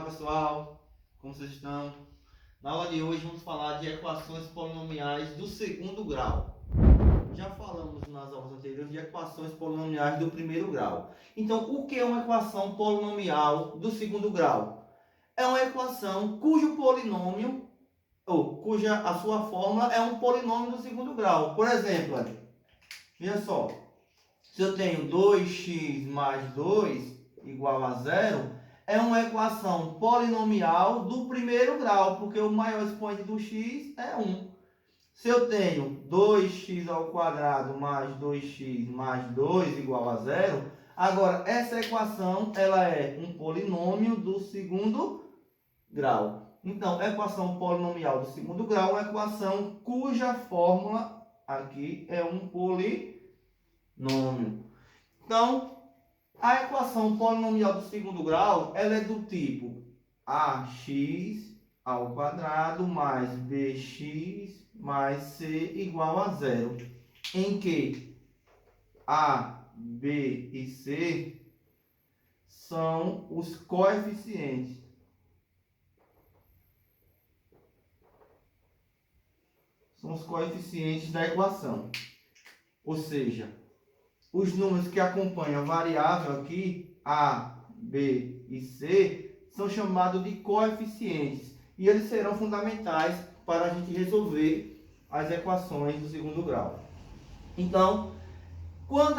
pessoal, como vocês estão? Na aula de hoje vamos falar de equações polinomiais do segundo grau. Já falamos nas aulas anteriores de equações polinomiais do primeiro grau. Então, o que é uma equação polinomial do segundo grau? É uma equação cujo polinômio, ou cuja a sua fórmula é um polinômio do segundo grau. Por exemplo, veja só, se eu tenho 2x mais 2 igual a 0, é uma equação polinomial do primeiro grau, porque o maior expoente do x é 1. Se eu tenho 2x ao quadrado mais 2x mais 2 igual a 0, agora essa equação ela é um polinômio do segundo grau. Então, equação polinomial do segundo grau é uma equação cuja fórmula aqui é um polinômio. Então, a equação polinomial do segundo grau, ela é do tipo ax ao quadrado mais bx mais c igual a 0, em que a, b e c são os coeficientes. São os coeficientes da equação. Ou seja, os números que acompanham a variável aqui, a, b e c, são chamados de coeficientes. E eles serão fundamentais para a gente resolver as equações do segundo grau. Então, quando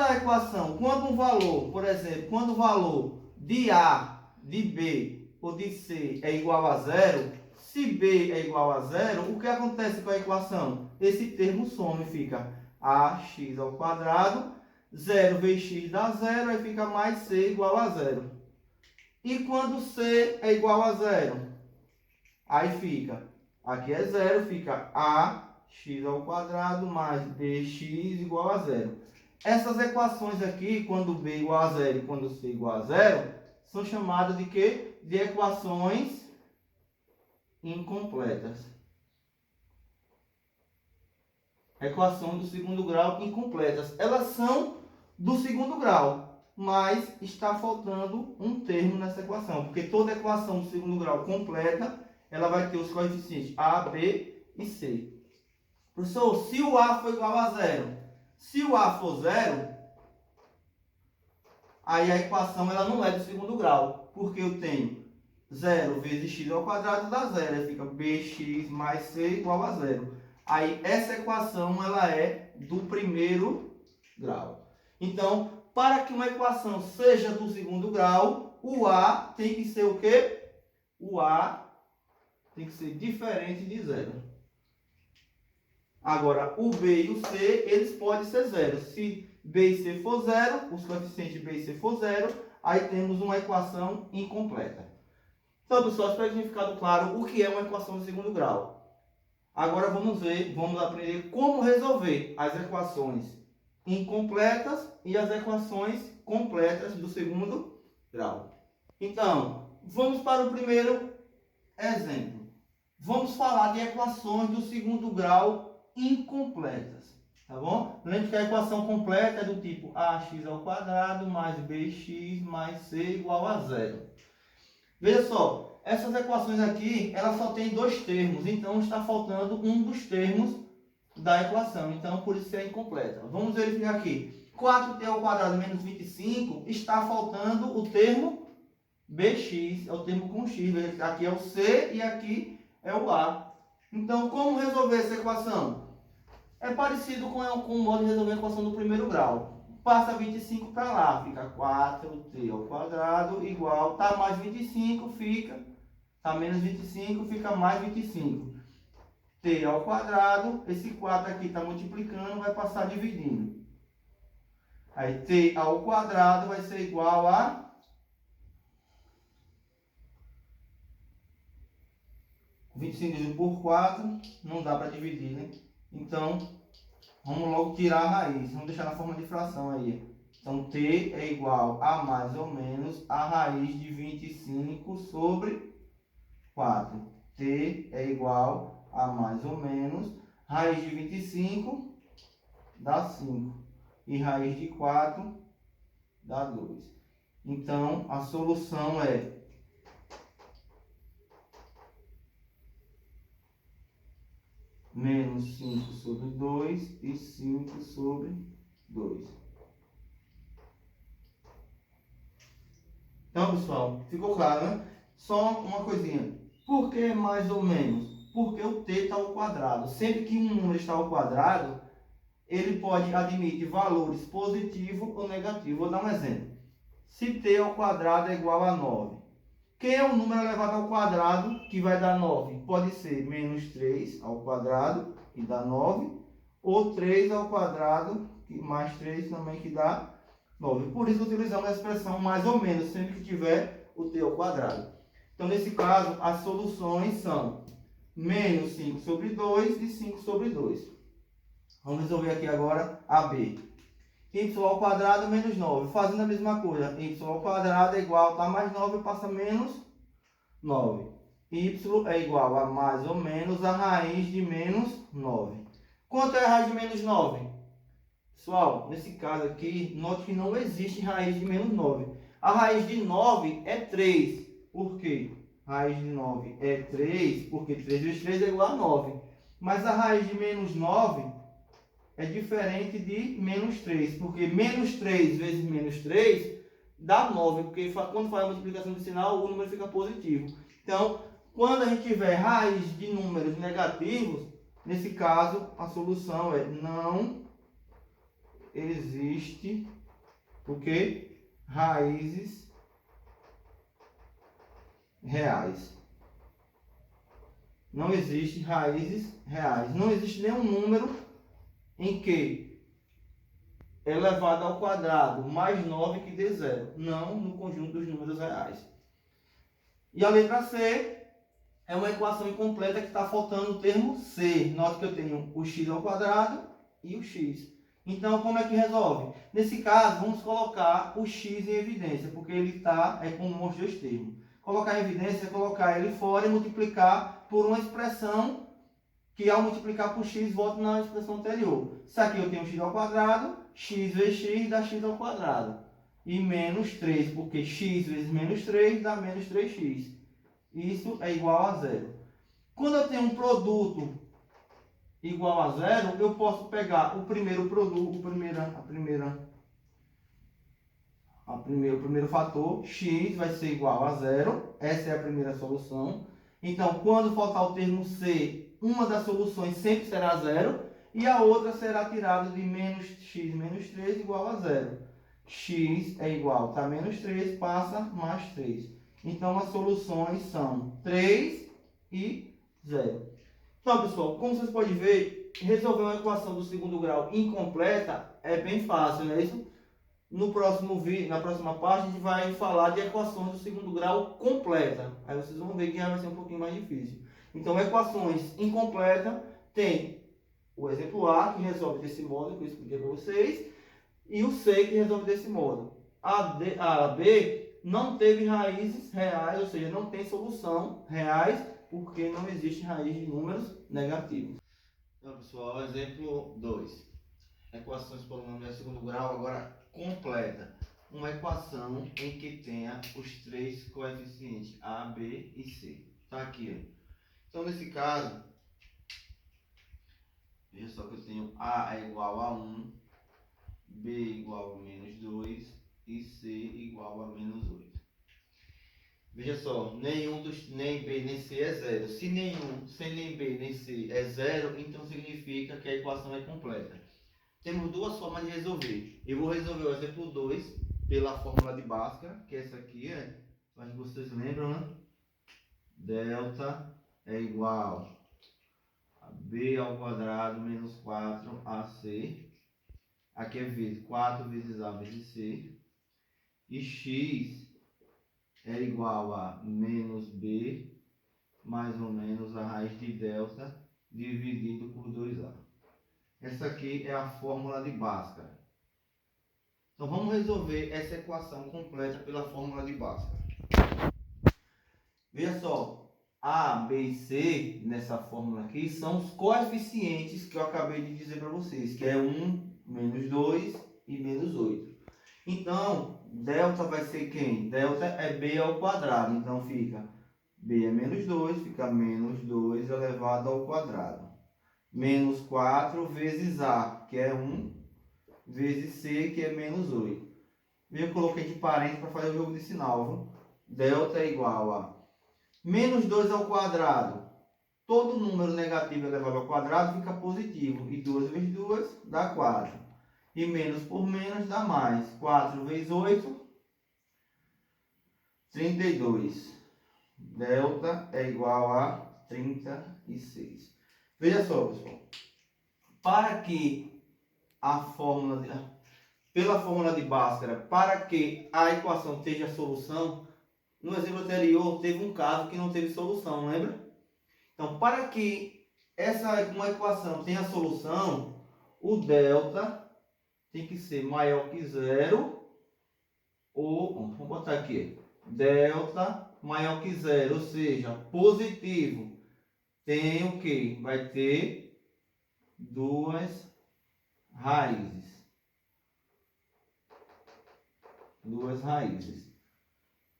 um valor, por exemplo, quando o valor de a, de b ou de c é igual a 0, se b é igual a 0, o que acontece com a equação? Esse termo some, fica ax ao quadrado, 0 vezes x dá 0, aí fica mais c igual a 0. E quando c é igual a 0, aí fica, aqui é 0, fica ax ao quadrado mais bx igual a 0. Essas equações aqui, quando b é igual a 0 e quando c é igual a 0, são chamadas de quê? De equações incompletas. Equações do segundo grau incompletas. Elas são do segundo grau, mas está faltando um termo nessa equação, porque toda equação do segundo grau completa, ela vai ter os coeficientes a, b e c. Professor, se o a for igual a 0, se o a for 0, aí a equação ela não é do segundo grau, porque eu tenho 0 vezes x ao quadrado dá 0, aí fica bx mais c igual a 0. Aí essa equação ela é do primeiro grau. Então, para que uma equação seja do segundo grau, o a tem que ser o quê? O a tem que ser diferente de 0. Agora, o b e o c, eles podem ser 0. Se b e c for 0, os coeficientes b e c for 0, aí temos uma equação incompleta. Então, pessoal, espero que tenha ficado claro o que é uma equação de segundo grau. Agora vamos aprender como resolver as equações incompletas e as equações completas do segundo grau. Então, vamos para o primeiro exemplo. Vamos falar de equações do segundo grau incompletas, tá bom? Lembre que a equação completa é do tipo ax ao quadrado mais bx mais c igual a 0. Veja só, essas equações aqui, elas só têm dois termos, então está faltando um dos termos da equação, então por isso é incompleta. Vamos verificar aqui. 4t ao quadrado menos 25, está faltando o termo bx, é o termo com x. Aqui é o c e aqui é o a. Então, como resolver essa equação? É parecido com o modo de resolver a equação do primeiro grau. Passa 25 para lá, fica 4t ao quadrado igual, tá mais 25, fica, tá menos 25, fica mais 25. T ao quadrado, esse 4 aqui está multiplicando, vai passar dividindo. Aí t ao quadrado vai ser igual a 25 dividido por 4, não dá para dividir, né? Então, vamos logo tirar a raiz. Vamos deixar na forma de fração aí. Então, t é igual a mais ou menos a raiz de 25 sobre 4. T é igual a mais ou menos raiz de 25 dá 5. E raiz de 4 dá 2. Então, a solução é menos 5 sobre 2 e 5 sobre 2. Então, pessoal, ficou claro, né? Só uma coisinha. Por que mais ou menos? Porque o t está ao quadrado. Sempre que um número está ao quadrado, ele pode admitir valores positivos ou negativos. Vou dar um exemplo. Se t ao quadrado é igual a 9, quem é o número elevado ao quadrado que vai dar 9? Pode ser menos 3 ao quadrado, que dá 9, ou 3 ao quadrado, mais 3 também, que dá 9. Por isso utilizamos a expressão mais ou menos, sempre que tiver o t ao quadrado. Então, nesse caso, as soluções são menos 5 sobre 2 e 5 sobre 2. Vamos resolver aqui agora a b. Y ao quadrado menos 9. Fazendo a mesma coisa. Y ao quadrado é igual, tá mais 9, passa menos 9. Y é igual a mais ou menos a raiz de menos 9. Quanto é a raiz de menos 9? Pessoal, nesse caso aqui, note que não existe raiz de menos 9. A raiz de 9 é 3. Por quê? Raiz de 9 é 3, porque 3 vezes 3 é igual a 9. Mas a raiz de menos 9 é diferente de menos 3, porque menos 3 vezes menos 3 dá 9, porque quando faz a multiplicação de sinal, o número fica positivo. Então, quando a gente tiver raiz de números negativos, nesse caso, a solução é não existe o quê? Raízes reais. Não existe raízes reais. Não existe nenhum número em que é elevado ao quadrado mais 9 que dê zero. Não no conjunto dos números reais. E a letra C é uma equação incompleta que está faltando o termo C. Note que eu tenho o x ao quadrado e o x. Então, como é que resolve? Nesse caso, vamos colocar o x em evidência, porque ele é comum aos dois termos. Colocar em evidência é colocar ele fora e multiplicar por uma expressão que ao multiplicar por x, volta na expressão anterior. Se aqui eu tenho x ao quadrado, x vezes x dá x ao quadrado. E menos 3, porque x vezes menos 3 dá menos 3x. Isso é igual a zero. Quando eu tenho um produto igual a zero, eu posso pegar o primeiro produto, o primeiro fator, x vai ser igual a zero. Essa é a primeira solução. Então, quando faltar o termo C, uma das soluções sempre será zero e a outra será tirada de menos x menos 3 igual a zero. X é igual, tá? Menos 3 passa mais 3. Então, as soluções são 3 e 0. Então, pessoal, como vocês podem ver, resolver uma equação do segundo grau incompleta é bem fácil, não é isso? No próximo vídeo, na próxima parte, a gente vai falar de equações do segundo grau completa. Aí vocês vão ver que já vai ser um pouquinho mais difícil. Então, equações incompletas tem o exemplo A, que resolve desse modo, que eu expliquei para vocês, e o C, que resolve desse modo. A B não teve raízes reais, ou seja, não tem solução reais, porque não existe raiz de números negativos. Então, pessoal, exemplo 2. Equações polinomiais de segundo grau, agora completa. Uma equação em que tenha os três coeficientes A, B e C. Está aqui, ó. Então, nesse caso, veja só que eu tenho A é igual a 1, B igual a menos 2 e C igual a menos 8. Veja só, nem B nem C é zero. Se nem B nem C é zero, então significa que a equação é completa. Temos duas formas de resolver. Eu vou resolver o exemplo 2 pela fórmula de Bhaskara, que é essa aqui, acho que vocês lembram, né? Delta é igual a B ao quadrado menos 4AC. Aqui é vezes 4 vezes A vezes C. E X é igual a menos B mais ou menos a raiz de delta dividido por 2A. Essa aqui é a fórmula de Bhaskara. Então vamos resolver essa equação completa pela fórmula de Bhaskara. Veja só, A, B e C nessa fórmula aqui são os coeficientes que eu acabei de dizer para vocês, que é 1, menos 2 e menos 8. Então, delta vai ser quem? Delta é B ao quadrado, então fica B é menos 2, fica menos 2 elevado ao quadrado. menos 4 vezes A, que é 1, vezes C, que é menos 8. Eu coloquei de parênteses para fazer o jogo de sinal, viu? Delta é igual a menos 2 ao quadrado. Todo número negativo elevado ao quadrado fica positivo. E 2 vezes 2 dá 4. E menos por menos dá mais. 4 vezes 8, 32. Delta é igual a 36. Veja só, pessoal. Para que a fórmula pela fórmula de Bhaskara, para que a equação tenha solução, no exemplo anterior teve um caso que não teve solução, lembra? Então, para que uma equação tenha solução, o delta tem que ser maior que zero, ou, vamos botar aqui, delta maior que zero, ou seja, positivo. Tem o que? Vai ter duas raízes. Duas raízes.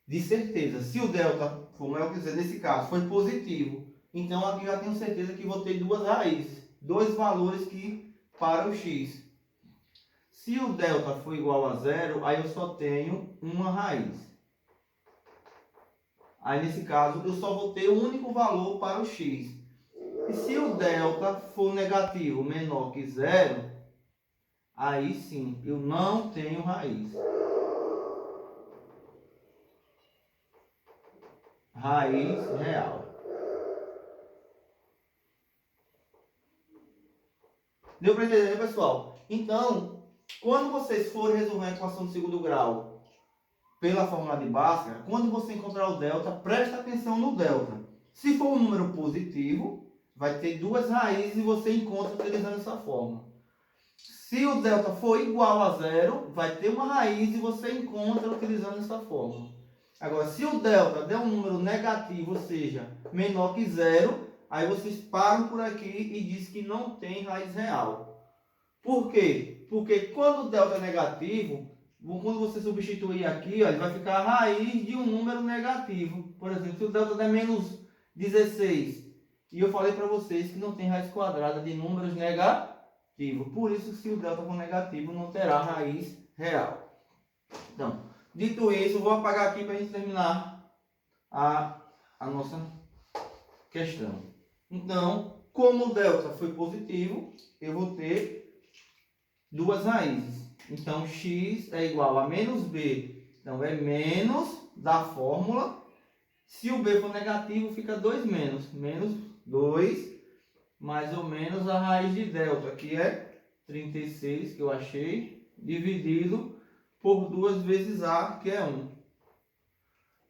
De certeza, se o delta for maior que zero, nesse caso foi positivo, então aqui já tenho certeza que vou ter duas raízes, dois valores que para o x. Se o delta for igual a zero, aí eu só tenho uma raiz. Aí nesse caso eu só vou ter um único valor para o x. E se o delta for negativo, menor que zero, aí sim eu não tenho raiz. Raiz real. Deu para entender, pessoal? Então, quando vocês forem resolver a equação de segundo grau pela fórmula de Bhaskara, quando você encontrar o delta, presta atenção no delta. Se for um número positivo, vai ter duas raízes e você encontra utilizando essa fórmula. Se o delta for igual a zero, vai ter uma raiz e você encontra utilizando essa fórmula. Agora, se o delta der um número negativo, ou seja, menor que zero, aí vocês param por aqui e dizem que não tem raiz real. Por quê? Porque quando o delta é negativo, quando você substituir aqui, ó, ele vai ficar a raiz de um número negativo. Por exemplo, se o delta der menos 16, e eu falei para vocês que não tem raiz quadrada de números negativos. Por isso, se o delta for negativo, não terá raiz real. Então, dito isso, eu vou apagar aqui para a gente terminar a nossa questão. Então, como o delta foi positivo, eu vou ter duas raízes. Então, x é igual a menos b. Então, é menos da fórmula. Se o b for negativo, fica 2 menos. Menos 2, mais ou menos a raiz de delta, que é 36, que eu achei, dividido por 2 vezes a, que é 1.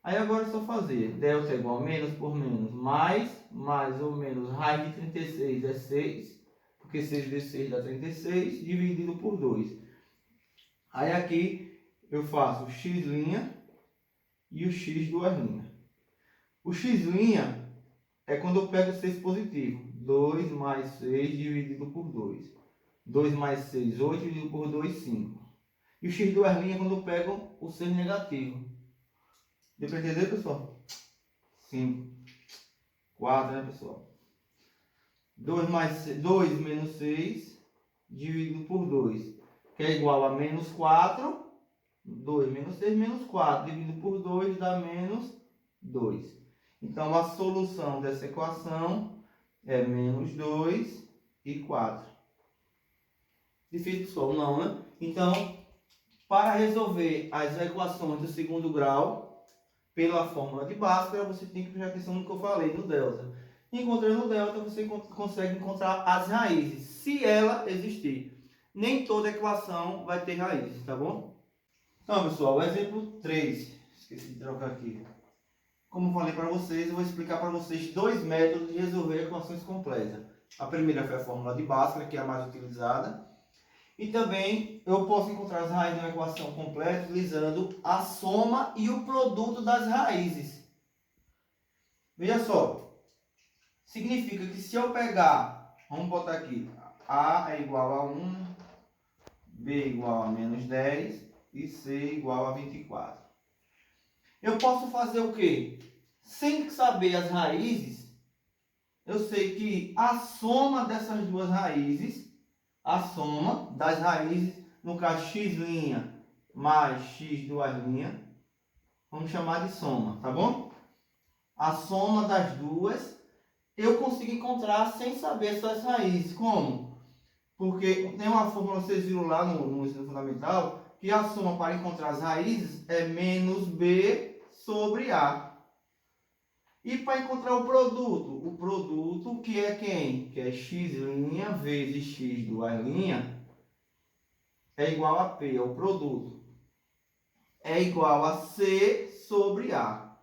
Aí agora é só fazer. Delta é igual a menos por menos, mais ou menos, raiz de 36 é 6, porque 6 vezes 6 dá 36, dividido por 2. Aí aqui eu faço o x' e o x duas linhas. O x' é quando eu pego 6 positivo. 2 mais 6 dividido por 2. 2 mais 6, 8 dividido por 2, 5. E o x duas linhas é quando eu pego o 6 negativo. Deu para entender, pessoal? 5. 4, né, pessoal? 2 menos 6 dividido por 2, que é igual a menos 4. 2 menos 6 menos 4 dividido por 2 dá menos 2. Então, a solução dessa equação é menos 2 e 4. Difícil, pessoal? Não, né? Então, para resolver as equações do segundo grau, pela fórmula de Bhaskara, você tem que prestar atenção no que eu falei, no delta. Encontrando o delta, você consegue encontrar as raízes, se ela existir. Nem toda equação vai ter raízes, tá bom? Então, pessoal, o exemplo 3. Esqueci de trocar aqui. Como eu falei para vocês, eu vou explicar para vocês dois métodos de resolver equações completas. A primeira foi a fórmula de Bhaskara, que é a mais utilizada. E também eu posso encontrar as raízes de uma equação completa utilizando a soma e o produto das raízes. Veja só. Significa que se eu pegar, vamos botar aqui, A é igual a 1, B igual a menos 10 e C igual a 24. Eu posso fazer o quê? Sem saber as raízes, eu sei que a soma dessas duas raízes, a soma das raízes, no caso x' mais x2', vamos chamar de soma, tá bom? A soma das duas, eu consigo encontrar sem saber suas raízes. Como? Porque tem uma fórmula, vocês viram lá no ensino fundamental, que a soma para encontrar as raízes é menos b sobre a. E para encontrar o produto que é quem? Que é x' vezes x2', é igual a P, é o produto. É igual a C sobre A.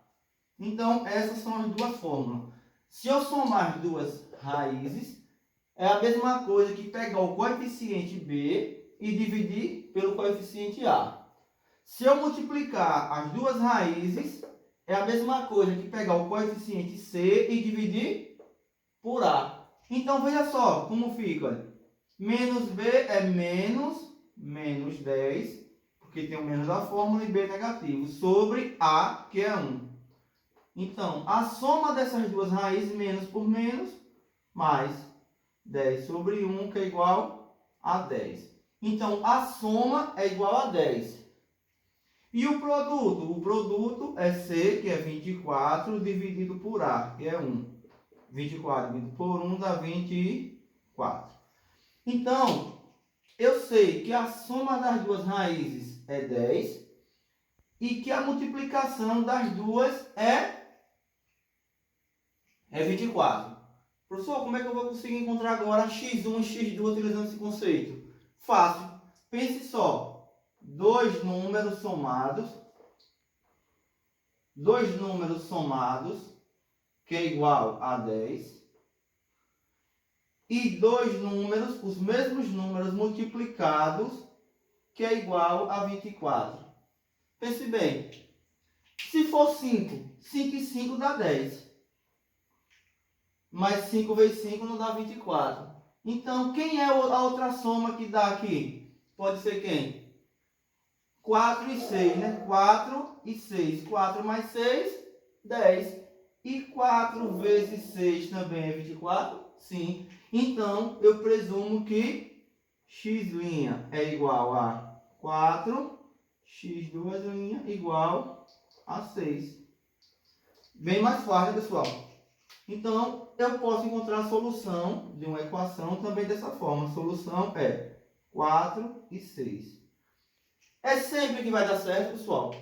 Então, essas são as duas fórmulas. Se eu somar as duas raízes, é a mesma coisa que pegar o coeficiente B e dividir pelo coeficiente A. Se eu multiplicar as duas raízes, é a mesma coisa que pegar o coeficiente C e dividir por A. Então, veja só como fica. Menos B é menos 10, porque tem o menos da fórmula, e B negativo, sobre A, que é 1. Então, a soma dessas duas raízes, menos por menos, mais 10 sobre 1, que é igual a 10. Então, a soma é igual a 10. E o produto? O produto é C, que é 24, dividido por A, que é 1. 24 dividido por 1 dá 24. Então, eu sei que a soma das duas raízes é 10 e que a multiplicação das duas é 24. Professor, como é que eu vou conseguir encontrar agora x1 e x2 utilizando esse conceito? Fácil. Pense só. Dois números somados, que é igual a 10, e dois números, os mesmos números multiplicados, que é igual a 24. Pense bem, se for 5, 5 e 5 dá 10. Mas 5 vezes 5 não dá 24. Então, quem é a outra soma que dá aqui? Pode ser quem? 4 e 6, né? 4 e 6. 4 mais 6, 10. E 4 vezes 6 também é 24? Sim. Então, eu presumo que x' é igual a 4, x2' igual a 6. Bem mais fácil, pessoal. Então, eu posso encontrar a solução de uma equação também dessa forma. A solução é 4 e 6. É sempre que vai dar certo, pessoal?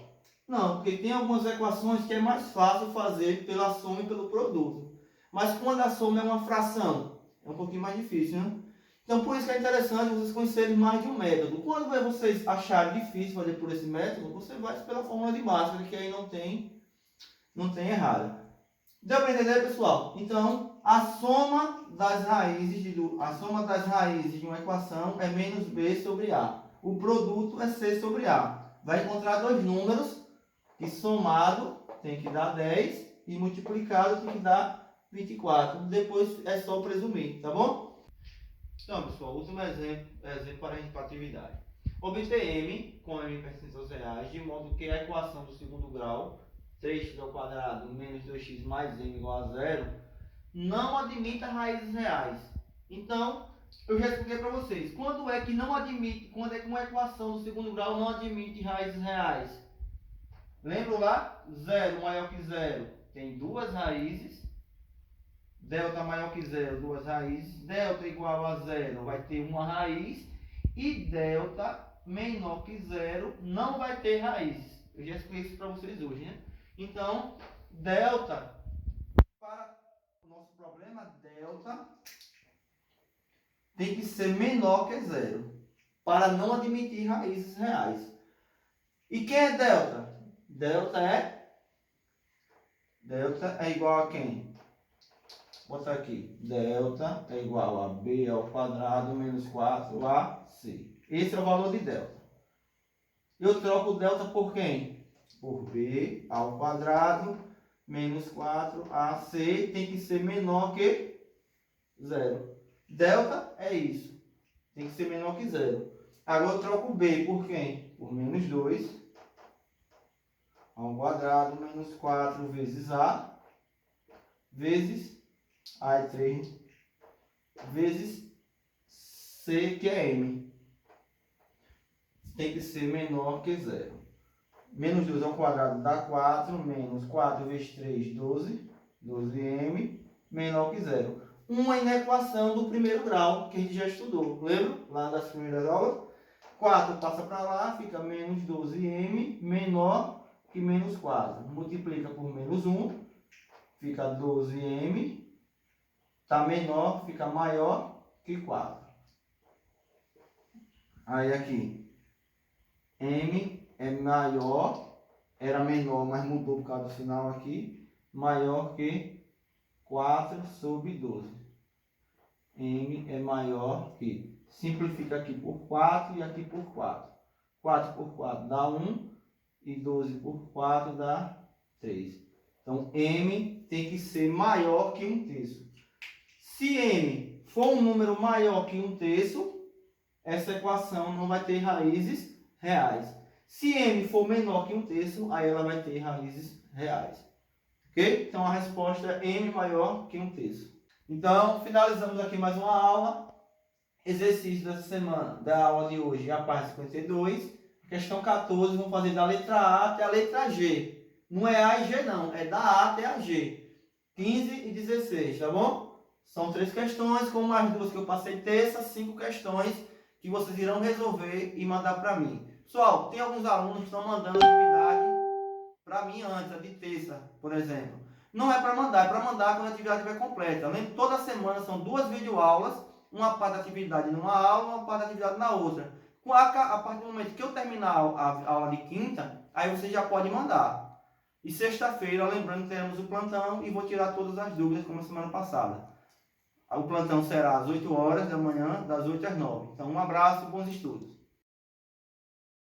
Não, porque tem algumas equações que é mais fácil fazer pela soma e pelo produto. Mas quando a soma é uma fração, é um pouquinho mais difícil, né? Então, por isso que é interessante vocês conhecerem mais de um método. Quando vocês acharem difícil fazer por esse método, você vai pela fórmula de Bhaskara, que aí não tem errado. Deu para entender, pessoal? Então, a soma das raízes de uma equação é menos b sobre a. O produto é c sobre a. Vai encontrar dois números que somado tem que dar 10 e multiplicado tem que dar 24. Depois é só presumir, tá bom? Então, pessoal, último exemplo para a atividade. Obter m com m percentuais reais, de modo que a equação do segundo grau 3x ao quadrado menos 2x mais m igual a 0, não admita raízes reais. Então, eu já expliquei para vocês. Quando é que uma equação do segundo grau não admite raízes reais? Lembra lá? 0 maior que 0 tem duas raízes. Delta maior que 0, duas raízes. Delta igual a 0 vai ter uma raiz. E delta menor que 0 não vai ter raízes. Eu já expliquei isso para vocês hoje, né? Então, delta, para o nosso problema, delta tem que ser menor que 0, para não admitir raízes reais. E quem é delta? Delta é igual a quem? Vou botar aqui. Delta é igual a b ao quadrado menos 4ac. Esse é o valor de delta. Eu troco o delta por quem? Por b ao quadrado menos 4ac, tem que ser menor que 0. Delta é isso. Tem que ser menor que 0. Agora eu troco b por quem? Por menos 2 ao quadrado menos 4 vezes a vezes Aí 3 vezes C, que é M. Tem que ser menor que 0. Menos 2 ao quadrado dá 4, menos 4 vezes 3, 12. 12m, menor que 0. Uma na equação do primeiro grau, que a gente já estudou. Lembra? Lá das primeiras aulas. 4 passa para lá, fica menos 12m, menor que menos 4. Multiplica por menos 1, fica 12m. Está menor, fica maior que 4. Aí aqui, m é maior, era menor, mas mudou por causa do sinal aqui, maior que 4 sobre 12. M é maior que, simplifica aqui por 4 e aqui por 4. 4 por 4 dá 1 e 12 por 4 dá 3. Então, M tem que ser maior que 1/3. Se M for um número maior que 1/3, essa equação não vai ter raízes reais. Se M for menor que 1/3, aí ela vai ter raízes reais. Ok? Então, a resposta é M maior que 1/3. Então, finalizamos aqui mais uma aula. Exercício dessa semana, da aula de hoje, a parte 52. Questão 14, vamos fazer da letra A até a letra G. Não é A e G não, é da A até a G. 15 e 16, tá bom? São 3 questões, com mais 2 que eu passei terça, 5 questões que vocês irão resolver e mandar para mim. Pessoal, tem alguns alunos que estão mandando atividade para mim antes, a de terça, por exemplo. Não é para mandar, é para mandar quando a atividade estiver completa. Lembra? Toda semana são 2 videoaulas, uma parte da atividade numa aula, uma parte da atividade na outra. A partir do momento que eu terminar a aula de quinta, aí você já pode mandar. E sexta-feira, lembrando que teremos o plantão e vou tirar todas as dúvidas como a semana passada. O plantão será às 8 horas da manhã, das 8 às 9. Então, um abraço e bons estudos.